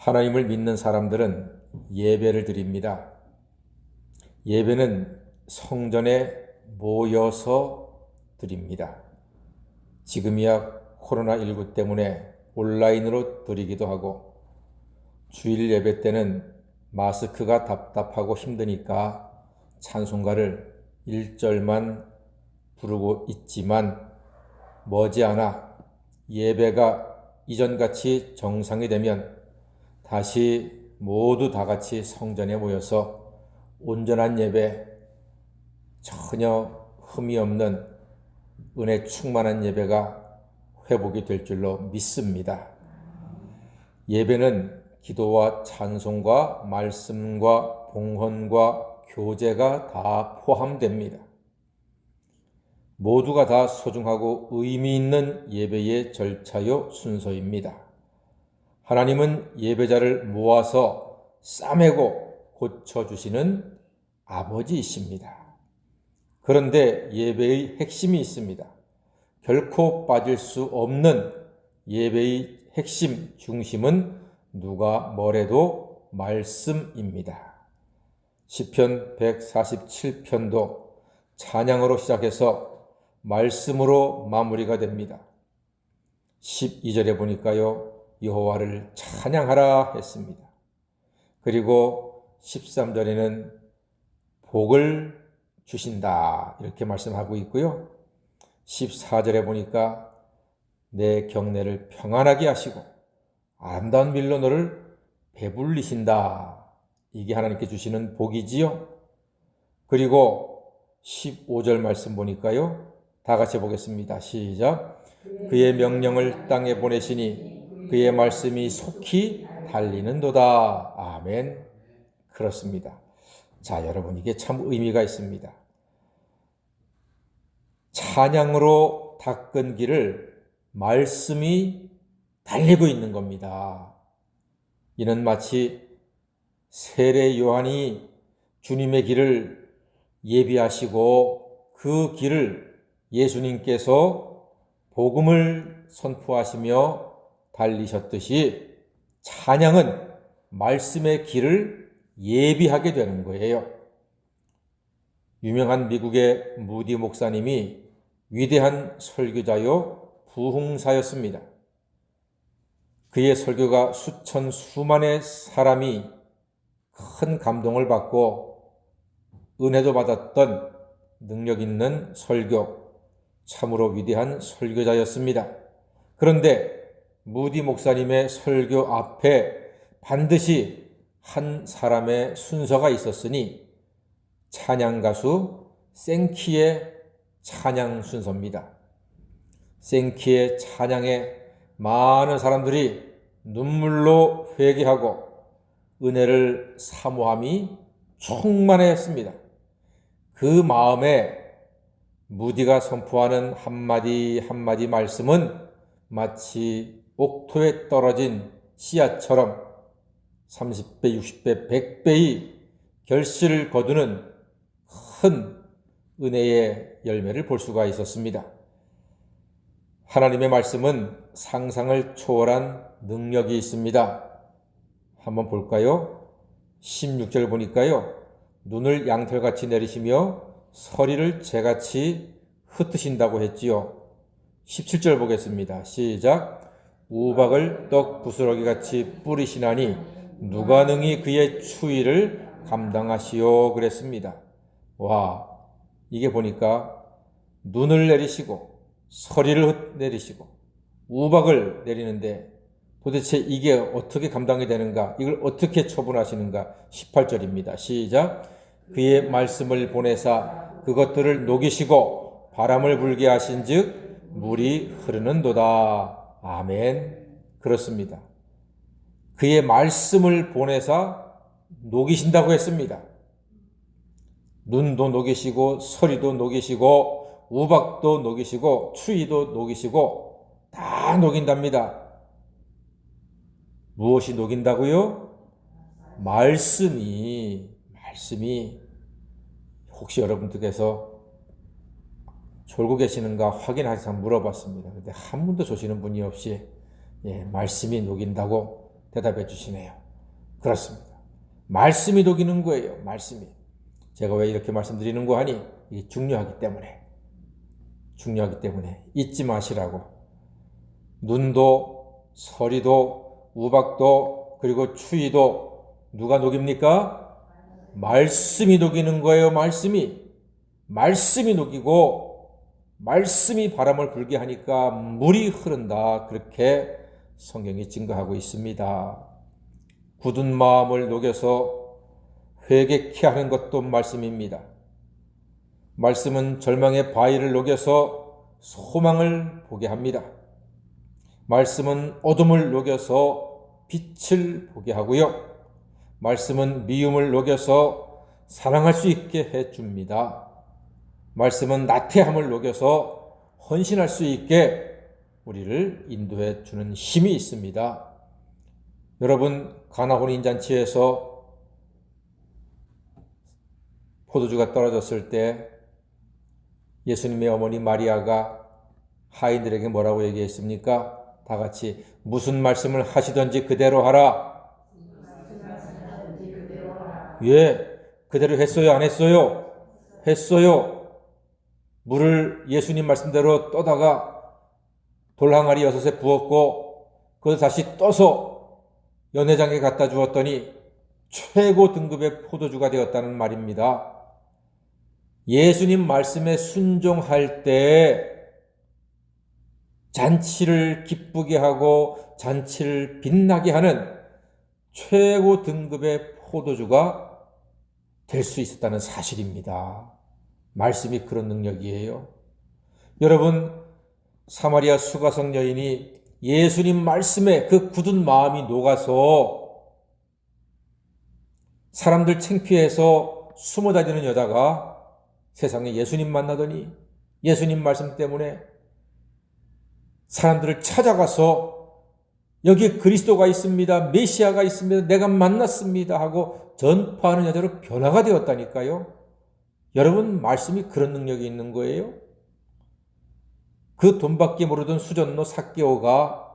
하나님을 믿는 사람들은 예배를 드립니다. 예배는 성전에 모여서 드립니다. 지금이야 코로나19 때문에 온라인으로 드리기도 하고, 주일 예배 때는 마스크가 답답하고 힘드니까 찬송가를 1절만 부르고 있지만, 머지않아 예배가 이전같이 정상이 되면 다시 모두 다 같이 성전에 모여서 온전한 예배, 전혀 흠이 없는 은혜 충만한 예배가 회복이 될 줄로 믿습니다. 예배는 기도와 찬송과 말씀과 봉헌과 교제가 다 포함됩니다. 모두가 다 소중하고 의미 있는 예배의 절차요 순서입니다. 하나님은 예배자를 모아서 싸매고 고쳐주시는 아버지이십니다. 그런데 예배의 핵심이 있습니다. 결코 빠질 수 없는 예배의 핵심, 중심은 누가 뭐래도 말씀입니다. 시편 147편도 찬양으로 시작해서 말씀으로 마무리가 됩니다. 12절에 보니까요, 여호와를 찬양하라 했습니다. 그리고 13절에는 복을 주신다 이렇게 말씀하고 있고요. 14절에 보니까 내 경내를 평안하게 하시고 아름다운 밀로 너를 배불리신다. 이게 하나님께 주시는 복이지요. 그리고 15절 말씀 보니까요, 다 같이 보겠습니다. 시작. 그의 명령을 땅에 보내시니 그의 말씀이 속히 달리는도다. 아멘. 그렇습니다. 자, 여러분, 이게 참 의미가 있습니다. 찬양으로 닦은 길을 말씀이 달리고 있는 겁니다. 이는 마치 세례 요한이 주님의 길을 예비하시고 그 길을 예수님께서 복음을 선포하시며 달리셨듯이, 찬양은 말씀의 길을 예비하게 되는 거예요. 유명한 미국의 무디 목사님이 위대한 설교자요 부흥사였습니다. 그의 설교가 수천 수만의 사람이 큰 감동을 받고 은혜도 받았던 능력 있는 설교, 참으로 위대한 설교자였습니다. 그런데 무디 목사님의 설교 앞에 반드시 한 사람의 순서가 있었으니 찬양 가수 생키의 찬양 순서입니다. 생키의 찬양에 많은 사람들이 눈물로 회개하고 은혜를 사모함이 충만했습니다. 그 마음에 무디가 선포하는 한마디 한마디 말씀은 마치 옥토에 떨어진 씨앗처럼 30배, 60배, 100배의 결실을 거두는 큰 은혜의 열매를 볼 수가 있었습니다. 하나님의 말씀은 상상을 초월한 능력이 있습니다. 한번 볼까요? 16절 보니까요, 눈을 양털같이 내리시며 서리를 재같이 흩으신다고 했지요. 17절 보겠습니다. 시작. 우박을 떡 부스러기같이 뿌리시나니 누가 능히 그의 추위를 감당하시오 그랬습니다. 와, 이게 보니까 눈을 내리시고 서리를 내리시고 우박을 내리는데 도대체 이게 어떻게 감당이 되는가? 이걸 어떻게 처분하시는가? 18절입니다. 시작. 그의 말씀을 보내사 그것들을 녹이시고 바람을 불게 하신즉 물이 흐르는도다. 아멘. 그렇습니다. 그의 말씀을 보내사 녹이신다고 했습니다. 눈도 녹이시고 서리도 녹이시고 우박도 녹이시고 추위도 녹이시고 다 녹인답니다. 무엇이 녹인다고요? 말씀이 혹시 여러분들께서 졸고 계시는가 확인하셔서 물어봤습니다. 근데 한 분도 조시는 분이 없이 말씀이 녹인다고 대답해 주시네요. 그렇습니다. 말씀이 녹이는 거예요. 말씀이. 제가 왜 이렇게 말씀드리는 거 하니? 이게 중요하기 때문에 잊지 마시라고. 눈도 서리도 우박도 그리고 추위도 누가 녹입니까? 말씀이 녹이는 거예요. 말씀이 녹이고 말씀이 바람을 불게 하니까 물이 흐른다. 그렇게 성경이 증거하고 있습니다. 굳은 마음을 녹여서 회개케 하는 것도 말씀입니다. 말씀은 절망의 바위를 녹여서 소망을 보게 합니다. 말씀은 어둠을 녹여서 빛을 보게 하고요. 말씀은 미움을 녹여서 사랑할 수 있게 해줍니다. 말씀은 나태함을 녹여서 헌신할 수 있게 우리를 인도해 주는 힘이 있습니다. 여러분, 가나 혼인잔치에서 포도주가 떨어졌을 때 예수님의 어머니 마리아가 하인들에게 뭐라고 얘기했습니까? 다 같이 무슨 말씀을 하시든지 그대로 하라. 예, 그대로 했어요? 안 했어요? 했어요. 물을 예수님 말씀대로 떠다가 돌항아리 6에 부었고 그걸 다시 떠서 연회장에 갖다 주었더니 최고 등급의 포도주가 되었다는 말입니다. 예수님 말씀에 순종할 때 잔치를 기쁘게 하고 잔치를 빛나게 하는 최고 등급의 포도주가 될 수 있었다는 사실입니다. 말씀이 그런 능력이에요. 여러분, 사마리아 수가성 여인이 예수님 말씀에 그 굳은 마음이 녹아서 사람들 창피해서 숨어 다니는 여자가 세상에 예수님 만나더니 예수님 말씀 때문에 사람들을 찾아가서 여기 그리스도가 있습니다. 메시아가 있습니다. 내가 만났습니다. 하고 전파하는 여자로 변화가 되었다니까요. 여러분, 말씀이 그런 능력이 있는 거예요. 그 돈밖에 모르던 수전노 삭개오가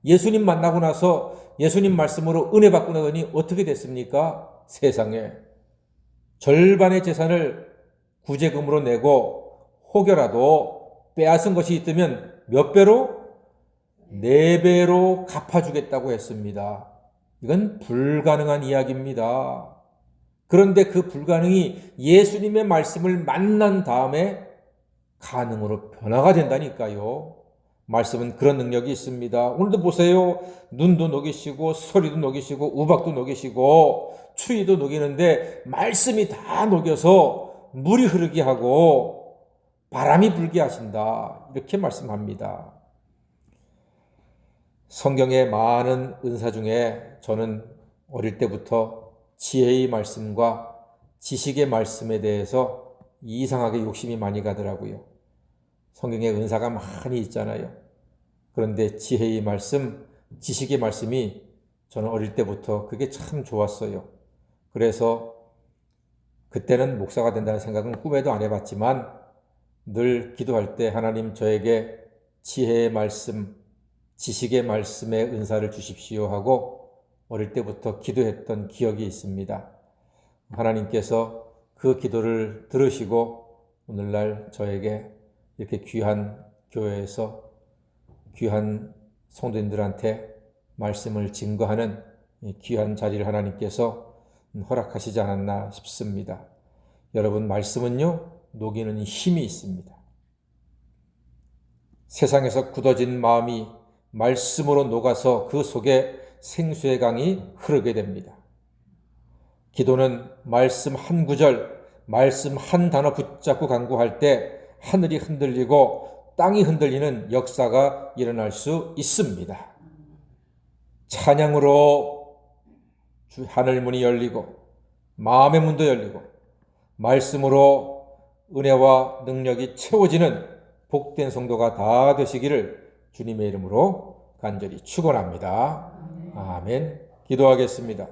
예수님 만나고 나서 예수님 말씀으로 은혜 받고 나더니 어떻게 됐습니까? 세상에 절반의 재산을 구제금으로 내고 혹여라도 빼앗은 것이 있다면 몇 배로? 4배로 갚아주겠다고 했습니다. 이건 불가능한 이야기입니다. 그런데 그 불가능이 예수님의 말씀을 만난 다음에 가능으로 변화가 된다니까요. 말씀은 그런 능력이 있습니다. 오늘도 보세요. 눈도 녹이시고 소리도 녹이시고 우박도 녹이시고 추위도 녹이는데 말씀이 다 녹여서 물이 흐르게 하고 바람이 불게 하신다. 이렇게 말씀합니다. 성경의 많은 은사 중에 저는 어릴 때부터 지혜의 말씀과 지식의 말씀에 대해서 이상하게 욕심이 많이 가더라고요. 성경에 은사가 많이 있잖아요. 그런데 지혜의 말씀, 지식의 말씀이 저는 어릴 때부터 그게 참 좋았어요. 그래서 그때는 목사가 된다는 생각은 꿈에도 안 해봤지만 늘 기도할 때 하나님 저에게 지혜의 말씀, 지식의 말씀의 은사를 주십시오 하고 어릴 때부터 기도했던 기억이 있습니다. 하나님께서 그 기도를 들으시고 오늘날 저에게 이렇게 귀한 교회에서 귀한 성도님들한테 말씀을 증거하는 귀한 자리를 하나님께서 허락하시지 않았나 싶습니다. 여러분, 말씀은요, 녹이는 힘이 있습니다. 세상에서 굳어진 마음이 말씀으로 녹아서 그 속에 생수의 강이 흐르게 됩니다. 기도는 말씀 한 구절, 말씀 한 단어 붙잡고 간구할 때 하늘이 흔들리고 땅이 흔들리는 역사가 일어날 수 있습니다. 찬양으로 하늘 문이 열리고 마음의 문도 열리고 말씀으로 은혜와 능력이 채워지는 복된 성도가 다 되시기를 주님의 이름으로 간절히 축원합니다. 아멘. 기도하겠습니다.